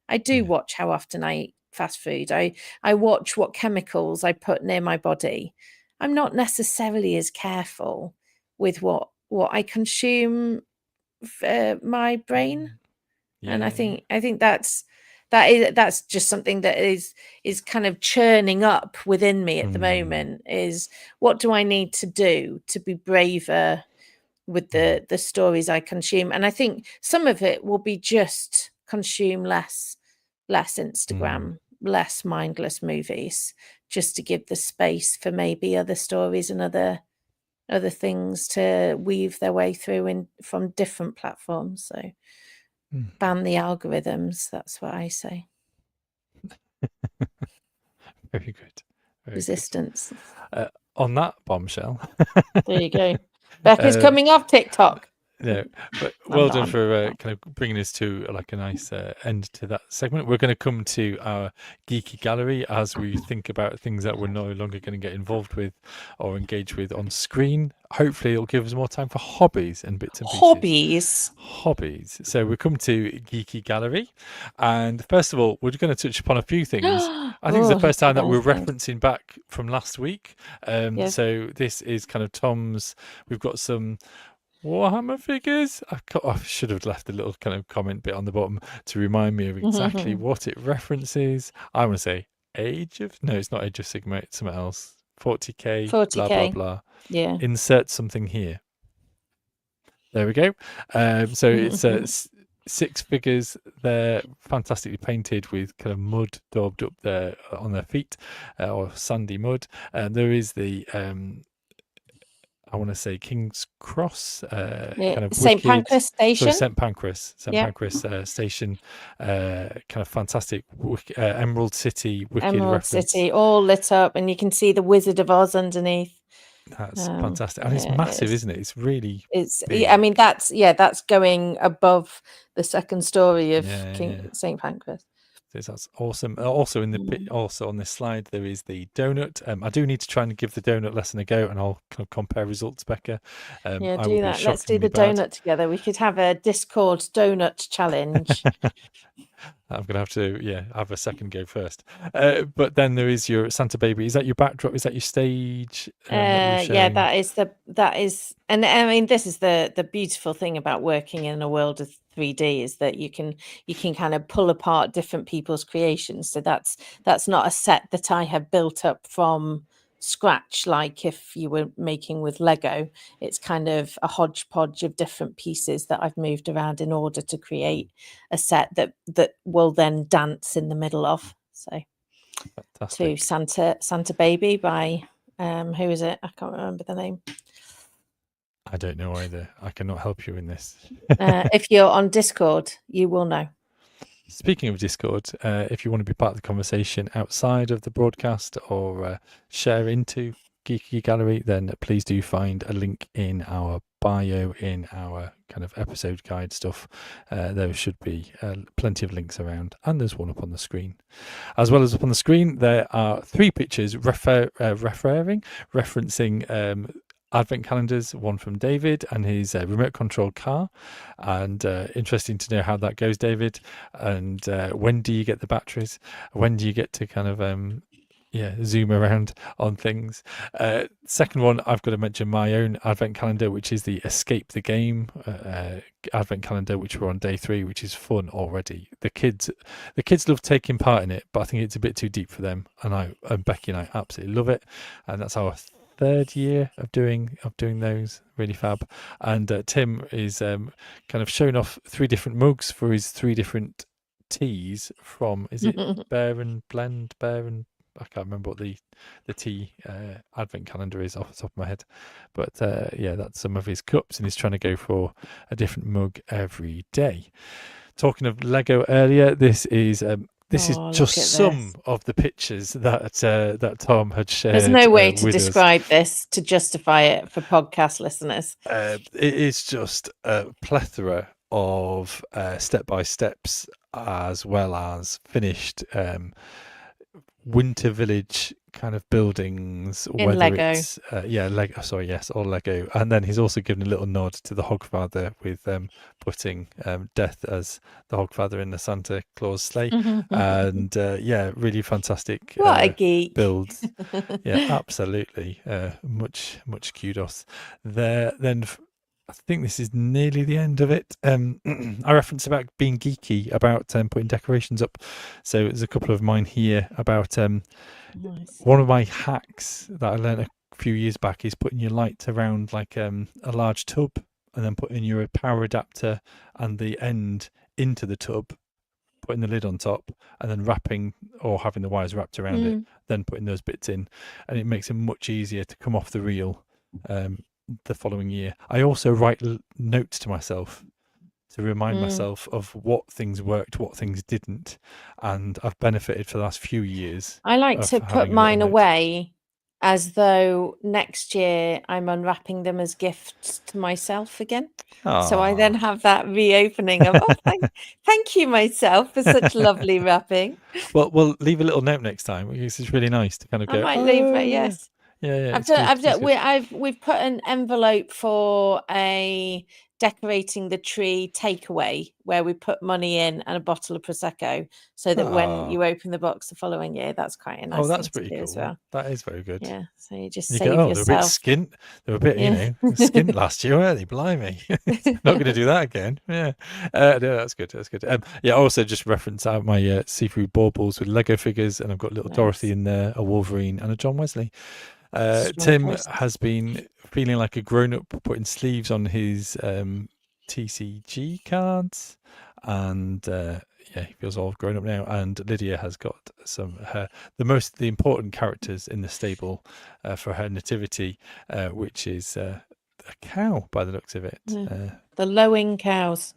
I do watch how often I eat fast food. I watch what chemicals I put near my body. I'm not necessarily as careful with what I consume for my brain. And I think that's just something that is kind of churning up within me at the moment. Is what do I need to do to be braver with the stories I consume? And I think some of it will be just consume less Instagram, less mindless movies, just to give the space for maybe other stories and other things to weave their way through from different platforms. So ban the algorithms. That's what I say. Very good. Resistance. Good. On that bombshell. There you go. Becca's coming off TikTok. Yeah, but well done for kind of bringing us to like a nice end to that segment. We're going to come to our geeky gallery as we think about things that we're no longer going to get involved with or engage with on screen. Hopefully it'll give us more time for hobbies and bits and pieces. Hobbies. So we come to geeky gallery, and first of all we're going to touch upon a few things. I think it's the first time that we're referencing back from last week. So this is kind of Tom's. We've got some Warhammer figures. I should have left a little kind of comment bit on the bottom to remind me of exactly what it references. I want to say it's not Age of Sigmar, it's something else. 40k, blah blah blah. Yeah. Insert something here. There we go. So it's 6 figures. They're fantastically painted with kind of mud daubed up there on their feet, or sandy mud. There is the I want to say King's Cross, kind of St. Pancras Station. Sorry, St. Pancras Station, kind of fantastic Emerald City, wicked Emerald reference. City, all lit up, and you can see the Wizard of Oz underneath. That's fantastic, and it's massive, isn't it? It's really. Big. I mean, that's going above the second story of St. Pancras. That's awesome. Also also on this slide there is the donut. I do need to try and give the donut lesson a go, and I'll compare results, Becca. Do that. Let's do the donut together. We could have a Discord donut challenge. I'm gonna have to have a second go first. But then there is your Santa Baby. Is that your backdrop? Is that your stage? That is, and I mean, this is the beautiful thing about working in a world of 3D is that you can kind of pull apart different people's creations. So that's not a set that I have built up from scratch, like if you were making with Lego. It's kind of a hodgepodge of different pieces that I've moved around in order to create a set that will then dance in the middle of. So fantastic. To Santa Baby by who is it? I can't remember the name. I don't know either. I cannot help you in this. If you're on Discord, you will know. Speaking of Discord, if you want to be part of the conversation outside of the broadcast or share into Geeky Gallery, then please do find a link in our bio, in our kind of episode guide stuff. There should be plenty of links around, and there's one up on the screen. As well as up on the screen, there are 3 pictures referencing advent calendars, one from David and his remote control car, and interesting to know how that goes, David. And when do you get the batteries? When do you get to kind of zoom around on things? Second one, I've got to mention my own advent calendar, which is the Escape the Game advent calendar, which we're on day 3, which is fun already. The kids love taking part in it, but I think it's a bit too deep for them, and Becky and I absolutely love it, and that's our 3rd year of doing those. Really fab. And Tim is kind of showing off 3 different mugs for his 3 different teas from, is it Bear and Blend, Bear and, I can't remember what the tea advent calendar is off the top of my head, but that's some of his cups, and he's trying to go for a different mug every day. talking of Lego earlier, this is Look just at some this. of the pictures that Tom had shared. There's no way to with us. describe this to justify it for podcast listeners. It is just a plethora of step-by-steps, as well as finished winter village kind of buildings, In whether Lego. it's Lego, sorry, yes, or Lego. And then he's also given a little nod to the Hogfather with putting Death as the Hogfather in the Santa Claus sleigh. And really fantastic What a geek. builds. Yeah, absolutely. Much kudos there. Then I think this is nearly the end of it. I referenced about being geeky, about putting decorations up. So there's a couple of mine here about Nice. one of my hacks that I learned a few years back is putting your light around like a large tub, and then putting your power adapter and the end into the tub, putting the lid on top, and then wrapping or having the wires wrapped around it, then putting those bits in, and it makes it much easier to come off the reel the following year. I also write notes to myself to remind myself of what things worked, what things didn't, and I've benefited for the last few years. I like to put mine away as though next year I'm unwrapping them as gifts to myself again. So I then have that reopening of, thank you myself for such lovely wrapping. Well, we'll leave a little note next time because it's really nice to kind of go. I might leave it, yes. Yeah. We've put an envelope for a decorating the tree takeaway where we put money in and a bottle of prosecco, so that when you open the box the following year, that's quite a nice. That's thing pretty to do cool. as well. That is very good. Yeah, so you just You save go, yourself. They were a bit skint. They were a bit, skint last year, weren't they? Blimey, not going to do that again. Yeah, no, that's good. That's good. Also just reference out my see-through baubles with Lego figures, and I've got little Dorothy in there, a Wolverine, and a John Wesley. Tim has been feeling like a grown-up, putting sleeves on his TCG cards, and he feels all grown up now. And Lydia has got the important characters in the stable for her nativity, which is a cow by the looks of it. The lowing cows.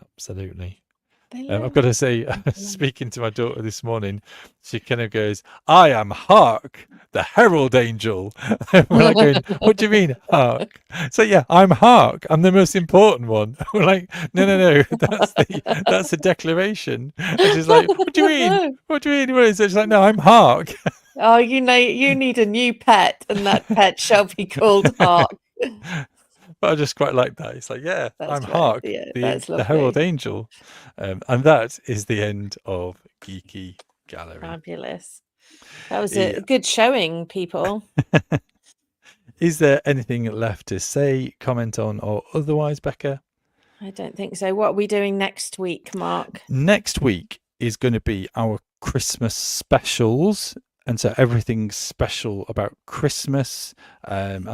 Absolutely. I've got to say, speaking to my daughter this morning, she kind of goes, "I am Hark, the Herald Angel." We're like going, "What do you mean, Hark?" So yeah, I'm Hark. I'm the most important one. We're like, no, that's the declaration. And she's like, "What do you mean? What do you mean?" What is it? She's like, "No, I'm Hark." Oh, you need a new pet, and that pet shall be called Hark. But I just quite like that. It's like, yeah, that's I'm right. Hark, Yeah, the Herald Angel. And that is the end of Geeky Gallery. Fabulous. That was a good showing, people. Is there anything left to say, comment on, or otherwise, Becca? I don't think so. What are we doing next week, Mark? Next week is going to be our Christmas specials. And so everything's special about Christmas, and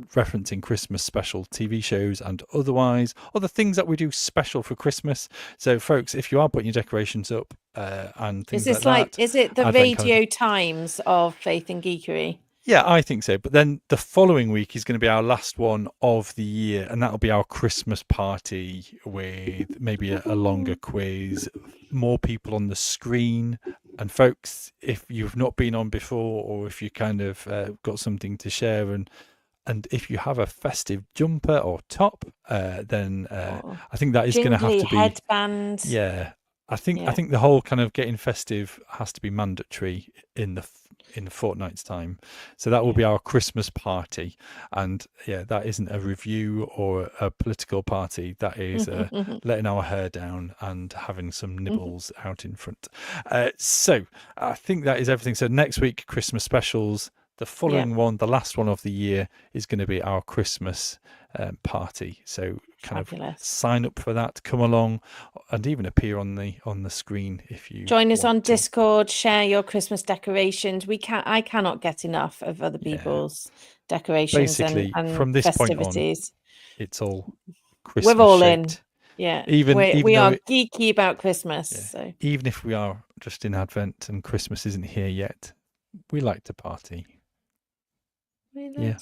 referencing Christmas special TV shows and otherwise, or the things that we do special for Christmas. So, folks, if you are putting your decorations up and things is it the Radio Times of Faith and Geekery? Yeah, I think so. But then the following week is going to be our last one of the year, and that'll be our Christmas party with maybe a longer quiz, more people on the screen. And folks, if you've not been on before, or if you kind of got something to share, and if you have a festive jumper or top, then I think that is going to have to be headband. Yeah, I think the whole kind of getting festive has to be mandatory in the fortnight's time. So that will be our Christmas party, and that isn't a review or a political party. That is letting our hair down and having some nibbles out in front. So I think that is everything. So next week, Christmas specials. The following one, the last one of the year, is going to be our Christmas party. So kind of sign up for that, come along, and even appear on the screen if you join us on Discord. Share your Christmas decorations. I cannot get enough of other people's decorations. Basically, and from this festivities. Point on, it's all Christmas. We're all shaped. in. Yeah, even we are geeky about Christmas. So even if we are just in Advent and Christmas isn't here yet, we like to party. Yeah.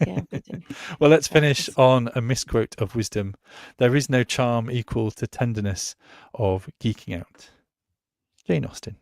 Yeah, we do. Well, let's finish on a misquote of wisdom. There is no charm equal to tenderness of geeking out. Jane Austen.